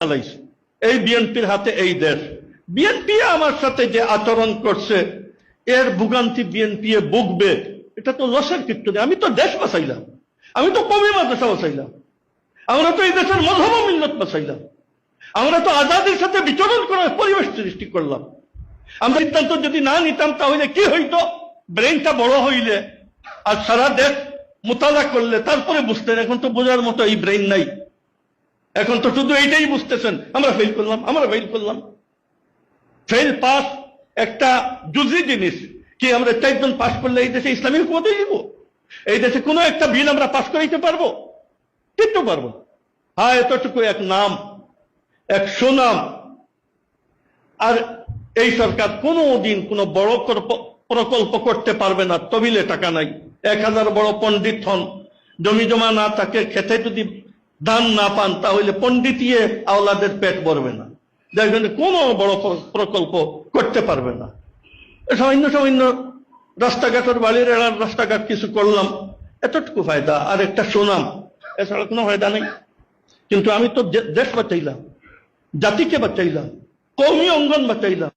চালাইছে। এই বিএনপির হাতে এই দেশ। বিএনপি আমার সাথে যে আচরণ করছে এর ভোগান্তি বিএনপি ভুগবে, এটা তো লসের কিছু নেই। আমি তো দেশ বাঁচাইলাম, আমি তো কমি মাদ্রাসা বাঁচাইলাম, আমরা তো এই দেশের মযহব ও মিল্লত বাঁচাইলাম, আমরা তো আজাদির সাথে বিচরণ করার পরিবেশ সৃষ্টি করলাম। আমরা সিদ্ধান্ত যদি না নিতাম তাহলে কি হইতো? ব্রেনটা বড় হইলে আর সারা দেশ মোতালা করলে তারপরে বুঝতেন। এখন তো বোঝার মতো এই ব্রেন নাই। এখন তো শুধু এইটাই বুঝতেছেন, আমরা ফেল করলাম, আমরা ফেল করলাম। ফেল পাস একটা জুজি জিনিস। কি আমরা 4 জন পাস করলে এই দেশে ইসলামী হুকুমত হয়ে যাব? এই দেশে কোনো একটা বিল আমরা পাস করাইতে পারবো? কিন্তু পারবো। হ্যাঁ, এতটুকু এক নাম, এক সুনাম। আর এই সরকার কোনোদিন কোনো বড় প্রকল্প করতে পারবে না। তবিলে টাকা নাই। 1000 বড় পণ্ডিত হন, জমি জমা না থাকে, খেতে যদি দান না পান তাহলে পণ্ডিতিয়ে আওলাদের পেট ভরবে না। যার জন্য কোনো বড় প্রকল্প করতে পারবে না। সামান্য সামান্য রাস্তাঘাটের বাড়ির এলার রাস্তাঘাট কিছু করলাম, এতটুকু ফায়দা আর একটা সুনাম, এছাড়া কোনো ফায়দা নেই। কিন্তু আমি তো দেশ বাঁচাইলাম, জাতিকে বাঁচাইলাম, কওমি অঙ্গন বাঁচাইলাম।